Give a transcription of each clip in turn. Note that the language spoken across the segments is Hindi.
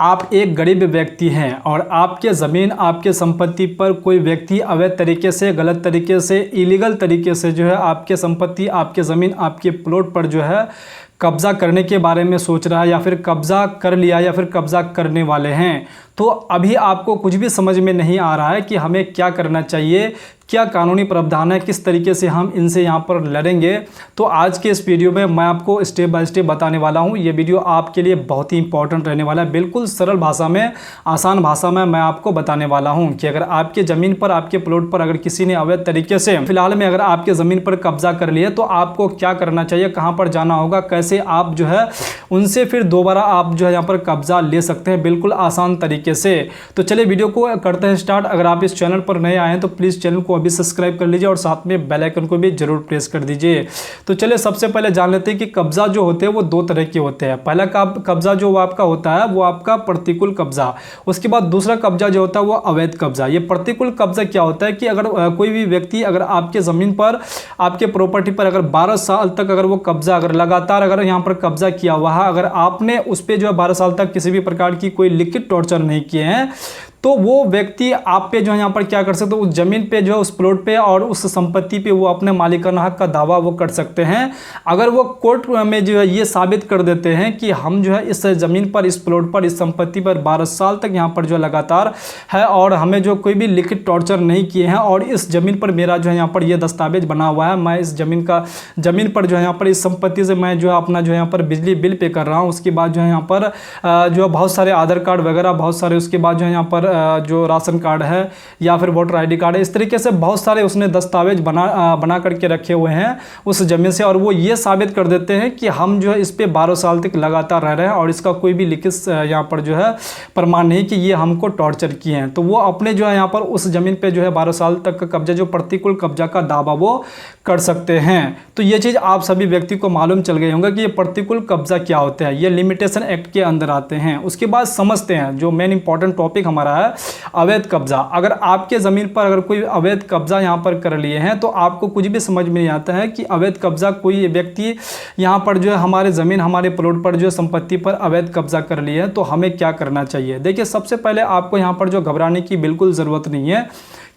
आप एक गरीब व्यक्ति हैं और आपके ज़मीन आपके संपत्ति पर कोई व्यक्ति अवैध तरीके से, गलत तरीके से, इलीगल तरीके से जो है आपके संपत्ति, आपके ज़मीन, आपके प्लॉट पर जो है कब्ज़ा करने के बारे में सोच रहा है या फिर कब्ज़ा कर लिया या फिर कब्ज़ा करने वाले हैं, तो अभी आपको कुछ भी समझ में नहीं आ रहा है कि हमें क्या करना चाहिए, क्या कानूनी प्रावधान है, किस तरीके से हम इनसे यहाँ पर लड़ेंगे। तो आज के इस वीडियो में मैं आपको स्टेप बाय स्टेप बताने वाला हूँ। ये वीडियो आपके लिए बहुत ही इंपॉर्टेंट रहने वाला है। बिल्कुल सरल भाषा में, आसान भाषा में मैं आपको बताने वाला हूँ कि अगर आपके ज़मीन पर, आपके प्लॉट पर अगर किसी ने अवैध तरीके से फिलहाल में अगर आपके ज़मीन पर कब्जा कर लिया तो आपको क्या करना चाहिए, कहाँ पर जाना होगा, कैसे आप जो है उनसे फिर दोबारा आप जो है यहाँ पर कब्जा ले सकते हैं बिल्कुल आसान तरीके से। तो चलिए वीडियो को करते हैं स्टार्ट। अगर आप इस चैनल पर नए आए हैं तो प्लीज़ चैनल को अभी सब्सक्राइब कर लीजिए और साथ में बेल आइकन को भी जरूर प्रेस कर दीजिए। तो चलिए सबसे पहले जान लेते हैं कि कब्जा जो होते हैं वो दो तरह के होते हैं। पहला कब्जा जो आपका होता है वो आपका प्रतिकूल कब्जा, उसके बाद दूसरा कब्जा जो होता है वो अवैध कब्जा। ये प्रतिकूल कब्जा क्या होता है कि अगर कोई भी व्यक्ति अगर आपके ज़मीन पर, आपके प्रॉपर्टी पर अगर 12 साल तक अगर वो कब्जा अगर लगातार अगर यहाँ पर कब्जा किया हुआ है, अगर आपने उस पर जो है 12 साल तक किसी भी प्रकार की कोई लिखित टॉर्चर नहीं किए हैं, तो वो व्यक्ति आप पे जो है यहाँ पर क्या कर सकते हो, उस जमीन पे जो है, उस प्लॉट पे और उस संपत्ति पे वो अपने मालिकाना हक का दावा वो कर सकते हैं। अगर वो कोर्ट में जो है ये साबित कर देते हैं कि हम जो है इस ज़मीन पर, इस प्लॉट पर, इस संपत्ति पर 12 साल तक यहाँ पर जो लगातार है और हमें जो कोई भी लिखित टॉर्चर नहीं किए हैं और इस ज़मीन पर मेरा जो है यहाँ पर ये दस्तावेज बना हुआ है, मैं इस ज़मीन पर जो है यहाँ पर इस संपत्ति से मैं जो है अपना जो है यहाँ पर बिजली बिल पे कर रहा हूँ, उसके बाद जो है यहाँ पर जो बहुत सारे आधार कार्ड वगैरह बहुत सारे, उसके बाद जो है यहाँ पर जो राशन कार्ड है या फिर वोटर आईडी कार्ड है, इस तरीके से बहुत सारे उसने दस्तावेज बना करके रखे हुए हैं उस ज़मीन से और वो ये साबित कर देते हैं कि हम जो है इस पे 12 साल तक लगातार रह रहे हैं और इसका कोई भी लिखित यहाँ पर जो है प्रमाण नहीं कि ये हमको टॉर्चर किए हैं। तो वो अपने जो है यहाँ पर उस ज़मीन पे जो है 12 साल तक का कब्जा, जो प्रतिकूल कब्जा का दावा वो कर सकते हैं। तो ये चीज़ आप सभी व्यक्ति को मालूम चल गई होंगे कि ये प्रतिकूल कब्जा क्या होता है, ये लिमिटेशन एक्ट के अंदर आते हैं। उसके बाद समझते हैं जो मेन इंपॉर्टेंट टॉपिक हमारा है, अवैध कब्जा। अगर आपके ज़मीन पर अगर कोई अवैध कब्जा यहाँ पर कर लिए हैं तो आपको कुछ भी समझ में नहीं आता है कि अवैध कब्जा कोई व्यक्ति यहाँ पर जो है हमारे ज़मीन, हमारे प्लॉट पर जो संपत्ति पर अवैध कब्जा कर लिए है तो हमें क्या करना चाहिए। देखिए सबसे पहले आपको यहाँ पर जो घबराने की बिल्कुल ज़रूरत नहीं है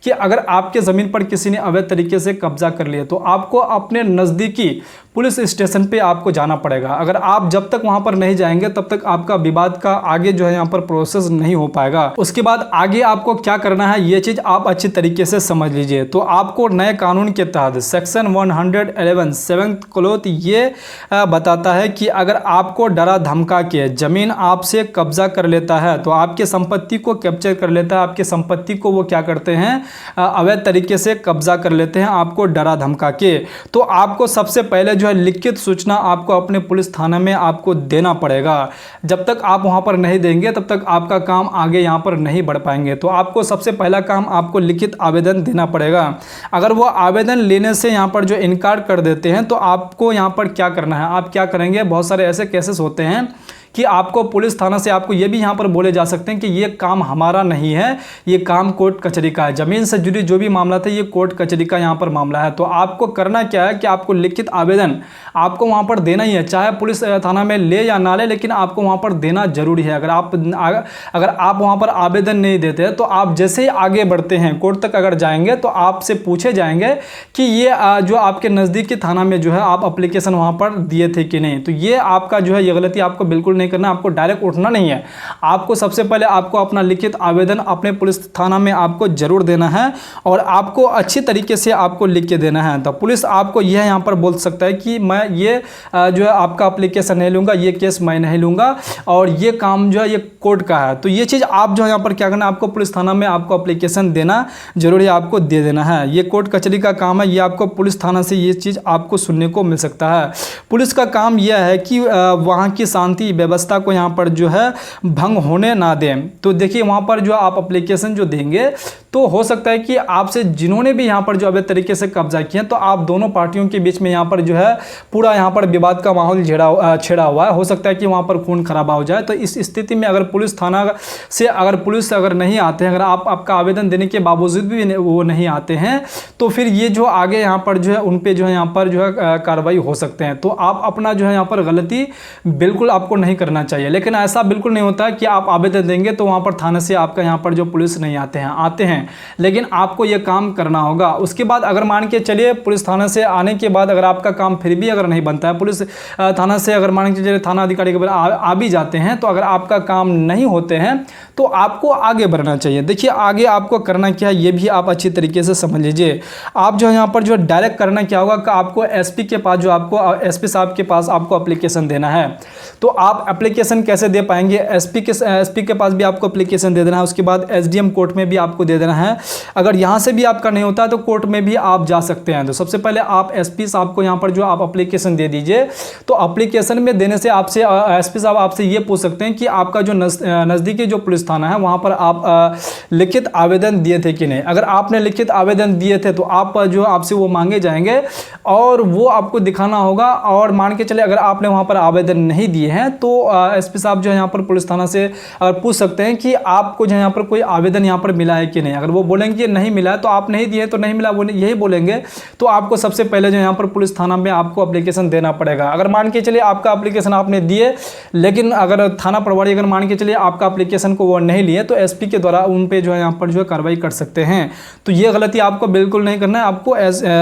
कि अगर आपके ज़मीन पर किसी ने अवैध तरीके से कब्जा कर लिया तो आपको अपने नज़दीकी पुलिस स्टेशन पे आपको जाना पड़ेगा। अगर आप जब तक वहाँ पर नहीं जाएंगे तब तक आपका विवाद का आगे जो है यहाँ पर प्रोसेस नहीं हो पाएगा। उसके बाद आगे आपको क्या करना है ये चीज़ आप अच्छी तरीके से समझ लीजिए। तो आपको नए कानून के तहत सेक्शन 111 7th क्लॉज ये बताता है कि अगर आपको डरा धमका के ज़मीन आपसे कब्जा कर लेता है तो आपके संपत्ति को कैप्चर कर लेता है, आपके संपत्ति को वो क्या करते हैं, अवैध तरीके से कब्जा कर लेते हैं आपको डरा धमका के, तो आपको सबसे पहले जो है लिखित सूचना आपको अपने पुलिस थाना में आपको देना पड़ेगा। जब तक आप वहां पर नहीं देंगे तब तक आपका काम आगे यहां पर नहीं बढ़ पाएंगे। तो आपको सबसे पहला काम आपको लिखित आवेदन देना पड़ेगा। अगर वो आवेदन लेने से यहां पर जो इनकार कर देते हैं तो आपको यहां पर क्या करना है, आप क्या करेंगे, बहुत सारे ऐसे केसेस होते हैं कि आपको पुलिस थाना से आपको ये भी यहाँ पर बोले जा सकते हैं कि ये काम हमारा नहीं है, ये काम कोर्ट कचहरी का है, ज़मीन से जुड़ी जो भी मामला था ये कोर्ट कचहरी का यहाँ पर मामला है। तो आपको करना क्या है कि आपको लिखित आवेदन आपको वहाँ पर देना ही है, चाहे पुलिस थाना में ले या ना ले, लेकिन आपको वहाँ पर देना जरूरी है। अगर आप वहाँ पर आवेदन नहीं देते तो आप जैसे ही आगे बढ़ते हैं कोर्ट तक अगर जाएंगे तो आपसे पूछे जाएंगे कि ये जो आपके नज़दीकी थाना में जो है आप अप्लीकेशन वहाँ पर दिए थे कि नहीं। तो ये आपका जो है ये गलती आपको बिल्कुल करना, आपको डायरेक्ट उठना नहीं है। आपको सबसे पहले आपको अपना लिखित आवेदन अपने पुलिस थाना में आपको जरूर देना है और आपको अच्छी तरीके से आपको लिख के देना है। तो पुलिस आपको यह यहाँ पर बोल सकता है कि मैं ये जो है आपका एप्लीकेशन नहीं लूँगा, ये केस मैं नहीं लूँगा और ये काम जो है ये कोर्ट का है। तो ये चीज़ आप जो है यहाँ पर क्या करना, आपको पुलिस थाना में आपको एप्लीकेशन देना जरूरी है, आपको दे देना है। ये कोर्ट कचहरी का काम है, ये आपको पुलिस थाना से ये चीज़ आपको सुनने को मिल सकता है। पुलिस का काम यह है कि वहाँ की शांति व्यवस्था को यहाँ पर जो है भंग होने ना दें। तो देखिए वहाँ पर जो आप एप्लीकेशन जो देंगे तो हो सकता है कि आपसे जिन्होंने भी यहाँ पर जो अवैध तरीके से कब्जा किए तो आप दोनों पार्टियों के बीच में यहाँ पर जो है पूरा यहाँ पर विवाद का माहौल छेड़ा हुआ है। हो सकता है कि वहाँ पर खून खराबा हो जाए। तो इस स्थिति में अगर पुलिस थाना से पुलिस नहीं आते हैं, अगर आपका आवेदन देने के बावजूद भी वो नहीं आते हैं तो फिर ये जो आगे यहाँ पर जो है उन पे जो है यहाँ पर जो है कार्रवाई हो सकते हैं। तो आप अपना जो है यहाँ पर गलती बिल्कुल आपको नहीं करना चाहिए। लेकिन ऐसा बिल्कुल नहीं होता कि आप आवेदन देंगे तो वहाँ पर थाने से आपका यहाँ पर जो पुलिस नहीं आते हैं, लेकिन आपको ये काम करना होगा। उसके बाद अगर मान के चलिए पुलिस थाने से आने के बाद अगर आपका काम फिर भी अगर नहीं बनता है, पुलिस थाना से अगर मान के चलिए थाना अधिकारी के आ भी जाते हैं, तो अगर आपका काम नहीं होते हैं तो आपको आगे बढ़ना चाहिए। देखिए आगे आपको करना क्या है ये भी आप अच्छी तरीके से समझ लीजिए। आप जो यहाँ पर जो डायरेक्ट करना क्या होगा कि आपको एसपी के पास जो आपको एसपी साहब के पास आपको एप्लीकेशन देना है। तो आप एप्लीकेशन कैसे दे पाएंगे? एसपी के पास भी आपको एप्लीकेशन दे देना है, उसके बाद एसडीएम कोर्ट में भी आपको दे देना है। अगर यहाँ से भी आपका नहीं होता तो कोर्ट में भी आप जा सकते हैं। तो सबसे पहले आप एसपी साहब को यहाँ पर जो आप एप्लीकेशन दे दीजिए। तो एप्लीकेशन में देने से आपसे एसपी साहब आपसे ये पूछ सकते हैं कि आपका जो नज़दीकी जो पुलिस थाना है वहाँ पर आप लिखित आवेदन दिए थे कि नहीं। अगर आपने लिखित आवेदन दिए थे तो आप जो आपसे वो मांगे जाएंगे और वो आपको दिखाना होगा। और मान के चले अगर आपने वहाँ पर आवेदन नहीं दिए हैं तो एसपी साहब जो यहाँ पर पुलिस थाना से पूछ सकते हैं कि आपको जो यहाँ पर कोई आवेदन यहाँ पर मिला है कि नहीं। अगर वो बोलेंगे कि नहीं मिला है तो आप नहीं दिए तो नहीं मिला, वो यही बोलेंगे तो आपको सबसे पहले जो यहाँ पर पुलिस थाना में आपको एप्लीकेशन देना पड़ेगा। अगर मान के चलिए आपका एप्लीकेशन आपने दिए लेकिन अगर थाना प्रभारी अगर मान के चलिए आपका एप्लीकेशन को वो नहीं लिए तो एसपी के द्वारा उन पे जो है यहाँ पर जो है कार्रवाई कर सकते हैं। तो ये गलती आपको बिल्कुल नहीं करना है।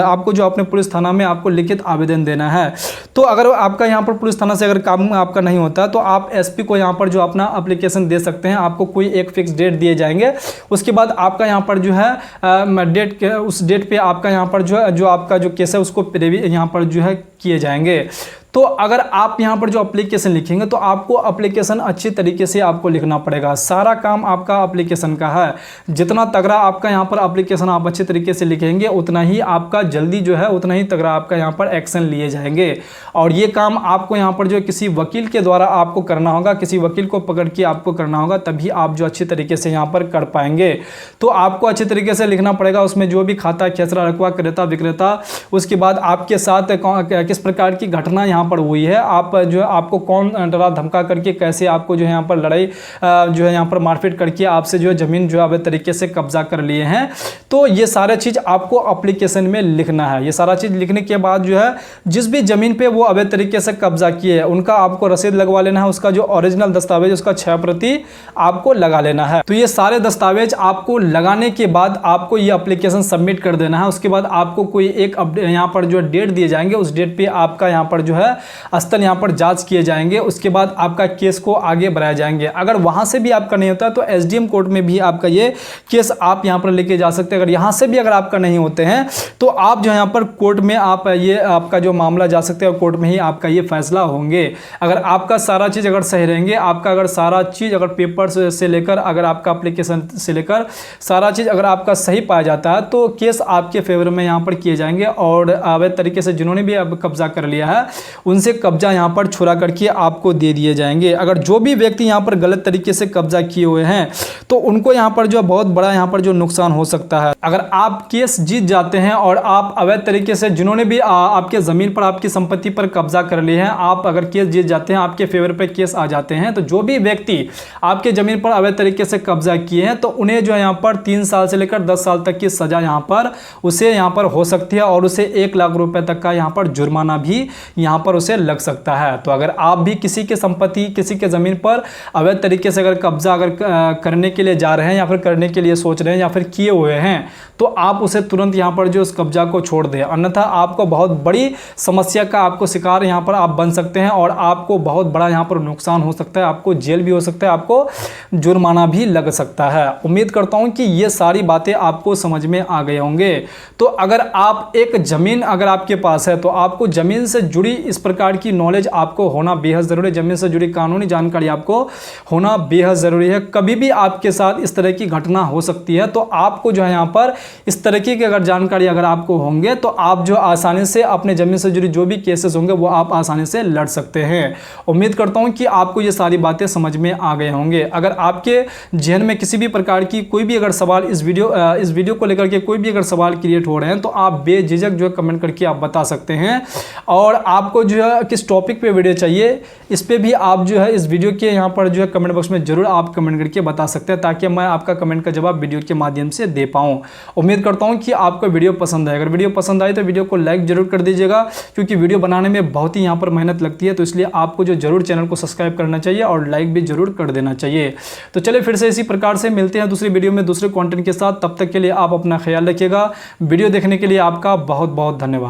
आपको जो अपने पुलिस थाना में आपको लिखित आवेदन देना है। तो अगर आपका यहाँ पर पुलिस थाना से अगर काम आपका नहीं होता तो आप एसपी को यहाँ पर जो अपना एप्लीकेशन दे सकते हैं। आपको कोई एक फिक्स डेट दिए जाएंगे, उसके बाद आपका यहाँ पर जो है उस डेट पे आपका यहाँ पर जो आपका जो केस है उसको यहाँ पर जो है किए जाएंगे। तो अगर आप यहाँ पर जो एप्लीकेशन लिखेंगे तो आपको एप्लीकेशन अच्छी तरीके से आपको लिखना पड़ेगा। सारा काम आपका एप्लीकेशन का है। जितना तगड़ा आपका यहाँ पर एप्लीकेशन आप अच्छे तरीके से लिखेंगे उतना ही आपका जल्दी जो है उतना ही तगड़ा आपका यहाँ पर एक्शन लिए जाएंगे। और ये काम आपको यहाँ पर जो किसी वकील के द्वारा आपको करना होगा, किसी वकील को पकड़ के आपको करना होगा, तभी आप जो अच्छी तरीके से यहाँ पर कर पाएंगे। तो आपको अच्छे तरीके से लिखना पड़ेगा, उसमें जो भी खाता खेसरा रखवा क्रेता विक्रेता, उसके बाद आपके साथ किस प्रकार की घटना यहाँ पर हुई है, आप जो है आपको कौन डरा धमका करके कैसे आपको जो है यहाँ पर लड़ाई जो है यहाँ पर मारपीट करके आपसे जो है जमीन जो अवैध तरीके से कब्जा कर लिए हैं। तो ये सारा चीज़ आपको एप्लीकेशन में लिखना है। ये सारा चीज़ लिखने के बाद जो है जिस भी जमीन पे वो अवैध तरीके से कब्जा किए है उनका आपको रसीद लगवा लेना है। उसका जो ओरिजिनल दस्तावेज उसका 6 प्रति आपको लगा लेना है। तो ये सारे दस्तावेज आपको लगाने के बाद आपको ये एप्लीकेशन सबमिट कर देना है। उसके बाद आपको कोई एक यहाँ पर जो डेट दिए जाएंगे, उस डेट पे आपका यहाँ पर जो है स्थल यहाँ पर जांच किए जाएंगे। उसके बाद आपका केस को आगे बढ़ाए जाएंगे। अगर वहां से भी आपका नहीं होता तो एसडीएम कोर्ट में भी आपका ये केस आप यहाँ पर लेके जा सकते हैं। अगर यहाँ से भी अगर आपका नहीं होते हैं तो आप जो यहाँ पर कोर्ट में आप ये आपका जो मामला जा सकते हैं और कोर्ट में ही आपका ये फैसला होंगे। अगर आपका सारा चीज़ अगर सही रहेंगे, आपका अगर सारा चीज़ अगर पेपर से लेकर अगर आपका एप्लीकेशन से लेकर सारा चीज़ अगर आपका सही पाया जाता है तो केस आपके फेवर में यहाँ पर किए जाएंगे। और अवैध तरीके से जिन्होंने भी अब कब्जा कर लिया है उनसे कब्जा यहाँ पर छुड़ा करके आपको दे दिए जाएंगे। अगर जो भी व्यक्ति यहाँ पर गलत तरीके से कब्जा किए हुए हैं तो उनको यहाँ पर जो बहुत बड़ा यहाँ पर जो नुकसान हो सकता है। अगर आप केस जीत जाते हैं और आप अवैध तरीके से जिन्होंने भी आपके ज़मीन पर आपकी संपत्ति पर कब्जा कर लिए हैं, आप अगर केस जीत जाते हैं, आपके फेवर पे केस आ जाते हैं, तो जो भी व्यक्ति आपके ज़मीन पर अवैध तरीके से कब्जा किए हैं तो उन्हें जो यहाँ पर 3 साल से लेकर 10 साल तक की सज़ा यहाँ पर उसे यहाँ पर हो सकती है और उसे 1 लाख रुपए तक का यहाँ पर जुर्माना भी यहाँ पर उसे लग सकता है। तो अगर आप भी किसी के संपत्ति किसी के ज़मीन पर अवैध तरीके से अगर कब्जा अगर करने के लिए जा रहे हैं या फिर करने के लिए सोच रहे हैं या फिर किए हुए हैं तो आप उसे तुरंत यहाँ पर जो उस कब्जा को छोड़ दें, अन्यथा आपको बहुत बड़ी समस्या का आपको शिकार यहाँ पर आप बन सकते हैं और आपको बहुत बड़ा यहाँ पर नुकसान हो सकता है। आपको जेल भी हो सकता है, आपको जुर्माना भी लग सकता है। उम्मीद करता हूँ कि ये सारी बातें आपको समझ में आ गए होंगे। तो अगर आप एक ज़मीन अगर आपके पास है तो आपको ज़मीन से जुड़ी इस प्रकार की नॉलेज आपको होना बेहद ज़रूरी है। ज़मीन से जुड़ी कानूनी जानकारी आपको होना बेहद ज़रूरी है। कभी भी आपके साथ इस तरह की घटना हो सकती है तो आपको जो है यहाँ पर इस तरीके की अगर जानकारी अगर आपको होंगे तो आप जो आसानी से अपने ज़मीन से जुड़ी जो भी केसेस होंगे वो आप आसानी से लड़ सकते हैं। उम्मीद करता हूँ कि आपको ये सारी बातें समझ में आ गए होंगे। अगर आपके जहन में किसी भी प्रकार की कोई भी अगर सवाल इस वीडियो को लेकर के कोई भी अगर सवाल क्रिएट हो रहे हैं तो आप बेझिझक जो है कमेंट करके आप बता सकते हैं। और आपको जो है किस टॉपिक पे वीडियो चाहिए, इस पे भी आप जो है इस वीडियो के यहाँ पर जो है कमेंट बॉक्स में जरूर आप कमेंट करके बता सकते हैं, ताकि मैं आपका कमेंट का जवाब वीडियो के माध्यम से दे पाऊँ। उम्मीद करता हूँ कि आपको वीडियो पसंद आए। अगर वीडियो पसंद आए तो वीडियो को लाइक जरूर कर दीजिएगा, क्योंकि वीडियो बनाने में बहुत ही यहाँ पर मेहनत लगती है, तो इसलिए आपको जो जरूर चैनल को सब्सक्राइब करना चाहिए और लाइक भी जरूर कर देना चाहिए। तो चलिए फिर से इसी प्रकार से मिलते हैं दूसरी वीडियो में दूसरे कंटेंट के साथ। तब तक के लिए आप अपना ख्याल रखिएगा। वीडियो देखने के लिए आपका बहुत बहुत धन्यवाद।